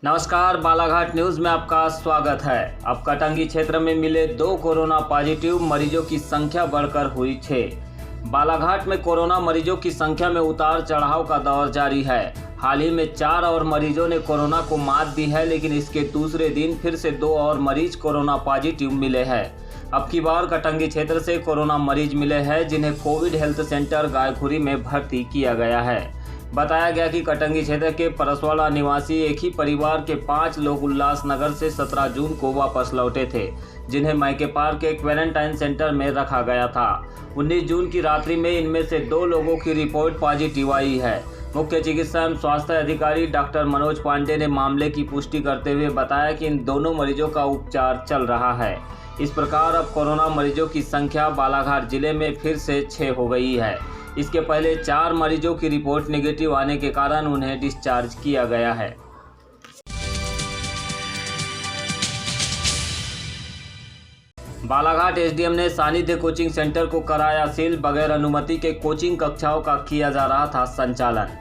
नमस्कार, बालाघाट न्यूज में आपका स्वागत है। अब कटंगी क्षेत्र में मिले 2 कोरोना पॉजिटिव मरीजों की संख्या बढ़कर हुई 6। बालाघाट में कोरोना मरीजों की संख्या में उतार चढ़ाव का दौर जारी है। हाल ही में 4 और मरीजों ने कोरोना को मात दी है, लेकिन इसके दूसरे दिन फिर से 2 और मरीज कोरोना पॉजिटिव मिले हैं। अब की बार कटंगी क्षेत्र से कोरोना मरीज मिले हैं, जिन्हें कोविड हेल्थ सेंटर गायखुरी में भर्ती किया गया है। बताया गया कि कटंगी क्षेत्र के परसवाड़ा निवासी एक ही परिवार के 5 लोग उल्लासनगर से 17 जून को वापस लौटे थे, जिन्हें मैके पार्क के क्वारंटाइन सेंटर में रखा गया था। 19 जून की रात्रि में इनमें से 2 लोगों की रिपोर्ट पॉजिटिव आई है। मुख्य चिकित्सा एवं स्वास्थ्य अधिकारी डॉक्टर मनोज पांडे ने मामले की पुष्टि करते हुए बताया कि इन दोनों मरीजों का उपचार चल रहा है। इस प्रकार अब कोरोना मरीजों की संख्या बालाघाट जिले में फिर से 6 हो गई है। इसके पहले 4 मरीजों की रिपोर्ट नेगेटिव आने के कारण उन्हें डिस्चार्ज किया गया है। बालाघाट एसडीएम ने सानिध्य कोचिंग सेंटर को कराया सील। बगैर अनुमति के कोचिंग कक्षाओं का किया जा रहा था संचालन।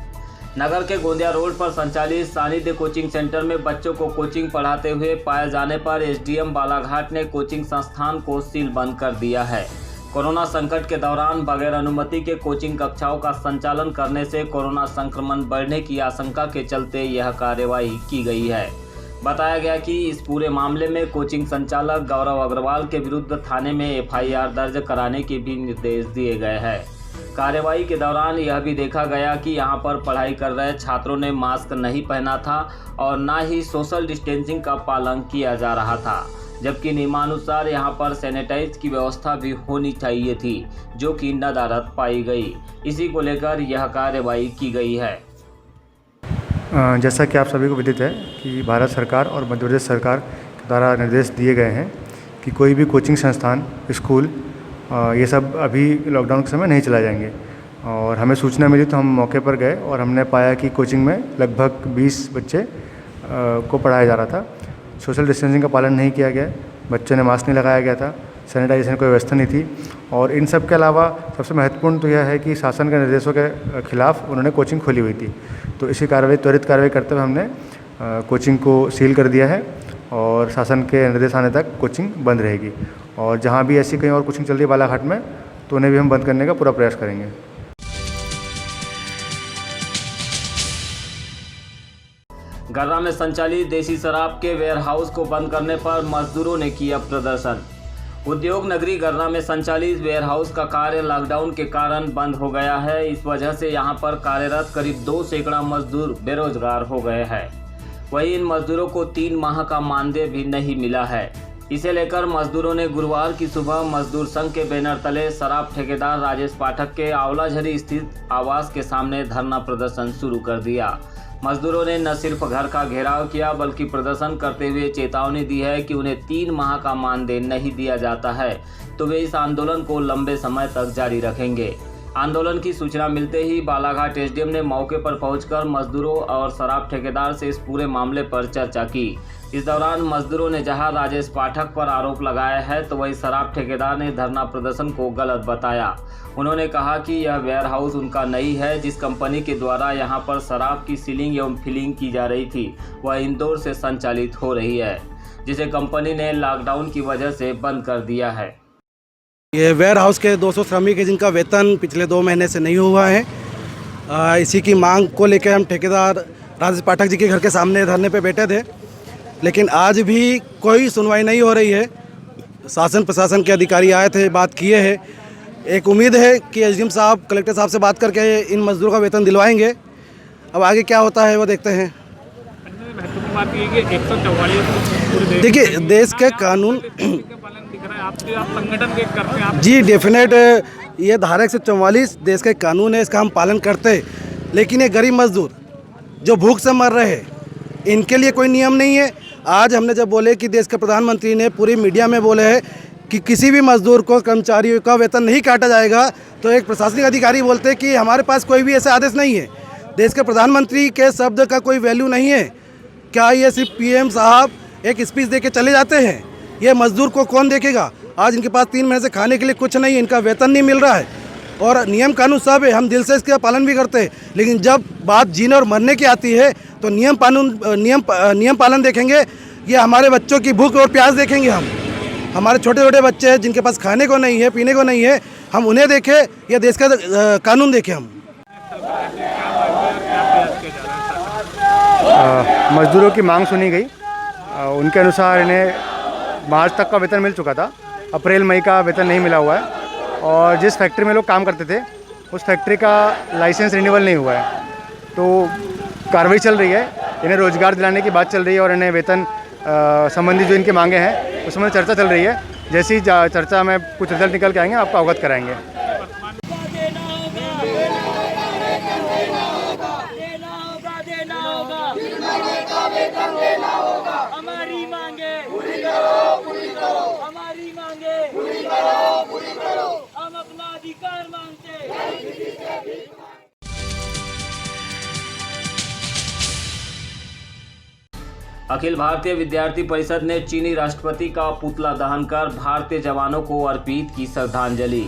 नगर के गोंदिया रोड पर संचालित सानिध्य कोचिंग सेंटर में बच्चों को कोचिंग पढ़ाते हुए पाए जाने पर एसडीएम बालाघाट ने कोचिंग संस्थान को सील बंद कर दिया है। कोरोना संकट के दौरान बगैर अनुमति के कोचिंग कक्षाओं का संचालन करने से कोरोना संक्रमण बढ़ने की आशंका के चलते यह कार्रवाई की गई है। बताया गया कि इस पूरे मामले में कोचिंग संचालक गौरव अग्रवाल के विरुद्ध थाने में एफआईआर दर्ज कराने के भी निर्देश दिए गए हैं। कार्रवाई के दौरान यह भी देखा गया कि यहां पर पढ़ाई कर रहे छात्रों ने मास्क नहीं पहना था और न ही सोशल डिस्टेंसिंग का पालन किया जा रहा था, जबकि नियमानुसार यहां पर सैनिटाइज की व्यवस्था भी होनी चाहिए थी, जो कि नदारद पाई गई। इसी को लेकर यह कार्रवाई की गई है। जैसा कि आप सभी को विदित है कि भारत सरकार और मध्य प्रदेश सरकार द्वारा निर्देश दिए गए हैं कि कोई भी कोचिंग संस्थान, स्कूल ये सब अभी लॉकडाउन के समय नहीं चलाए जाएंगे। और हमें सूचना मिली तो हम मौके पर गए और हमने पाया कि कोचिंग में लगभग 20 बच्चे को पढ़ाया जा रहा था। सोशल डिस्टेंसिंग का पालन नहीं किया गया, बच्चों ने मास्क नहीं लगाया गया था, सैनिटाइजेशन की कोई व्यवस्था नहीं थी। और इन सब के अलावा सबसे महत्वपूर्ण तो यह है कि शासन के निर्देशों के खिलाफ उन्होंने कोचिंग खोली हुई थी। तो इसी त्वरित कार्रवाई करते हुए हमने कोचिंग को सील कर दिया है और शासन के निर्देश आने तक कोचिंग बंद रहेगी। और जहाँ भी ऐसी कहीं और कोचिंग चल रही है बालाघाट में, तो उन्हें भी हम बंद करने का पूरा प्रयास करेंगे। गर्रा में संचालित देसी शराब के वेयरहाउस को बंद करने पर मजदूरों ने किया प्रदर्शन। उद्योग नगरी गर्रा में संचालित वेयरहाउस का कार्य लॉकडाउन के कारण बंद हो गया है। इस वजह से यहां पर कार्यरत करीब 2 सैकड़ा मजदूर बेरोजगार हो गए हैं। वहीं इन मजदूरों को 3 माह का मानदेय भी नहीं मिला है। इसे लेकर मजदूरों ने गुरुवार की सुबह मजदूर संघ के बैनर तले शराब ठेकेदार राजेश पाठक के आंवलाझरी स्थित आवास के सामने धरना प्रदर्शन शुरू कर दिया। मजदूरों ने न सिर्फ घर का घेराव किया, बल्कि प्रदर्शन करते हुए चेतावनी दी है कि उन्हें 3 माह का मानदेय नहीं दिया जाता है तो वे इस आंदोलन को लंबे समय तक जारी रखेंगे। आंदोलन की सूचना मिलते ही बालाघाट एसडीएम ने मौके पर पहुंचकर मजदूरों और शराब ठेकेदार से इस पूरे मामले पर चर्चा की। इस दौरान मजदूरों ने जहां राजेश पाठक पर आरोप लगाया है, तो वहीं शराब ठेकेदार ने धरना प्रदर्शन को गलत बताया। उन्होंने कहा कि यह वेयरहाउस उनका नहीं है। जिस कंपनी के द्वारा यहां पर शराब की सीलिंग एवं फिलिंग की जा रही थी, वह इंदौर से संचालित हो रही है, जिसे कंपनी ने लॉकडाउन की वजह से बंद कर दिया है। ये वेयरहाउस के 200 श्रमिक हैं जिनका वेतन पिछले 2 महीने से नहीं हुआ है। इसी की मांग को लेकर हम ठेकेदार राजेश पाठक जी के घर के सामने धरने पे बैठे थे, लेकिन आज भी कोई सुनवाई नहीं हो रही है। शासन प्रशासन के अधिकारी आए थे, बात किए हैं। एक उम्मीद है कि एसडीएम साहब, कलेक्टर साहब से बात करके इन मजदूरों का वेतन दिलवाएंगे। अब आगे क्या होता है वो देखते हैं। देखिए, देश के कानून जी डेफिनेट, ये धारा 144 देश के कानून है, इसका हम पालन करते। लेकिन ये गरीब मजदूर जो भूख से मर रहे हैं, इनके लिए कोई नियम नहीं है। आज हमने जब बोले कि देश के प्रधानमंत्री ने पूरी मीडिया में बोले हैं कि किसी भी मजदूर को, कर्मचारियों का वेतन नहीं काटा जाएगा, तो एक प्रशासनिक अधिकारी बोलते हैं कि हमारे पास कोई भी ऐसा आदेश नहीं है। देश के प्रधानमंत्री के शब्द का कोई वैल्यू नहीं है। क्या ये सिर्फ पीएम साहब एक स्पीच दे के चले जाते हैं? ये मजदूर को कौन देखेगा? आज इनके पास 3 महीने से खाने के लिए कुछ नहीं, इनका वेतन नहीं मिल रहा है। और नियम कानून सब है, हम दिल से इसका पालन भी करते हैं, लेकिन जब बात जीने और मरने की आती है तो नियम पालन देखेंगे या हमारे बच्चों की भूख और प्यास देखेंगे हम? हमारे छोटे छोटे बच्चे हैं जिनके पास खाने को नहीं है, पीने को नहीं है, हम उन्हें देखें या देश का कानून देखें हम? मजदूरों की मांग सुनी गई। उनके अनुसार इन्हें मार्च तक का वेतन मिल चुका था, अप्रैल मई का वेतन नहीं मिला हुआ है और जिस फैक्ट्री में लोग काम करते थे उस फैक्ट्री का लाइसेंस रिन्यूअल नहीं हुआ है। तो कार्रवाई चल रही है, इन्हें रोज़गार दिलाने की बात चल रही है और इन्हें वेतन संबंधी जो इनकी मांगे हैं उसमें चर्चा चल रही है। जैसी चर्चा में कुछ रिजल्ट निकल के आएंगे आपको अवगत कराएंगे। हमारी मांगे पूरी करो, पूरी करो, हमारी मांगे पूरी करो, पूरी करो, हम अपना अधिकार मांगते हैं। अखिल भारतीय विद्यार्थी परिषद ने चीनी राष्ट्रपति का पुतला दहन कर भारतीय जवानों को अर्पित की श्रद्धांजलि।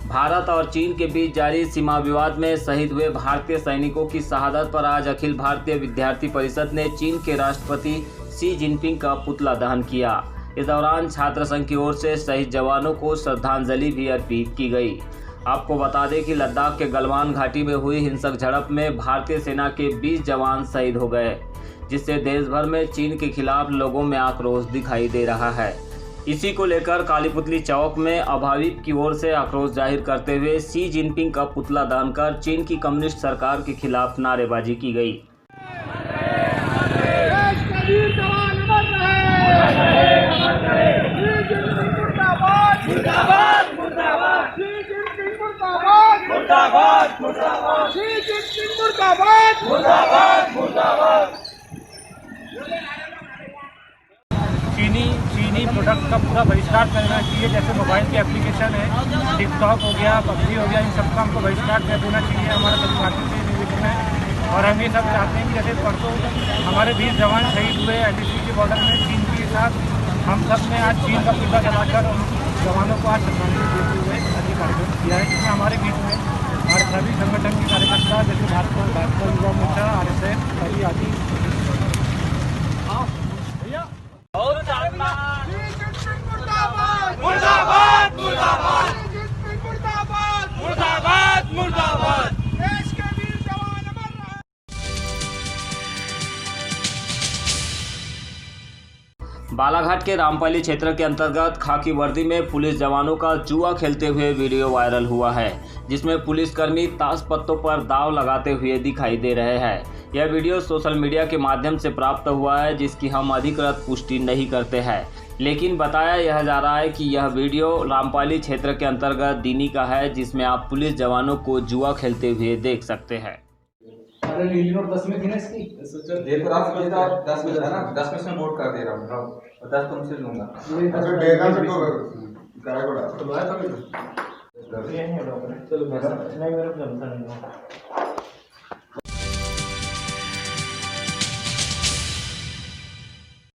भारत और चीन के बीच जारी सीमा विवाद में शहीद हुए भारतीय सैनिकों की शहादत पर आज अखिल भारतीय विद्यार्थी परिषद ने चीन के राष्ट्रपति शी जिनपिंग का पुतला दहन किया। इस दौरान छात्र संघ की ओर से शहीद जवानों को श्रद्धांजलि भी अर्पित की गई। आपको बता दें कि लद्दाख के गलवान घाटी में हुई हिंसक झड़प में भारतीय सेना के 20 जवान शहीद हो गए, जिससे देश भर में चीन के खिलाफ लोगों में आक्रोश दिखाई दे रहा है। इसी को लेकर कालीपुतली चौक में अभाविप की ओर से आक्रोश जाहिर करते हुए शी जिनपिंग का पुतला दहन कर चीन की कम्युनिस्ट सरकार के खिलाफ नारेबाजी की गई। चीनी प्रोडक्ट का पूरा बहिष्कार करना चाहिए। जैसे मोबाइल की एप्लीकेशन है, टिकटॉक हो गया, पबजी हो गया, इन सब का हमको बहिष्कार कर देना चाहिए। हमारा प्रतिभागी से निवेदन है और हम ये सब चाहते हैं कि जैसे परसों हमारे 20 जवान शहीद हुए एलटीसी के बॉर्डर में चीन के साथ, हम सब ने आज चीन का पुतला जलाकर जवानों को आज श्रद्धांजलि देते हुए कार्यक्रम किया है, जिसमें हमारे बीच में हमारे सभी संगठन के कार्यकर्ता जैसे भाजपा युवा मोर्चा, RSS सभी आदि। मुर्दाबाद मुर्दाबाद मुर्दाबाद मुर्दाबाद मुर्दाबाद, देश के वीर जवान अमर रहे। बालाघाट के रामपाली क्षेत्र के अंतर्गत खाकी वर्दी में पुलिस जवानों का जुआ खेलते हुए वीडियो वायरल हुआ है, जिसमें पुलिसकर्मी ताश पत्तों पर दांव लगाते हुए दिखाई दे रहे हैं। यह वीडियो सोशल मीडिया के माध्यम से प्राप्त हुआ है, जिसकी हम अधिकृत पुष्टि नहीं करते हैं, लेकिन बताया यह जा रहा है कि यह वीडियो रामपाली क्षेत्र के अंतर्गत दीनी का है, जिसमें आप पुलिस जवानों को जुआ खेलते हुए देख सकते हैं। 10 में थी ना इसकी, देखो रात बजे था, 10 बजे था ना, 10 में से नोट कर दे रहा हूँ और 10 तुमसे लूंगा। चलो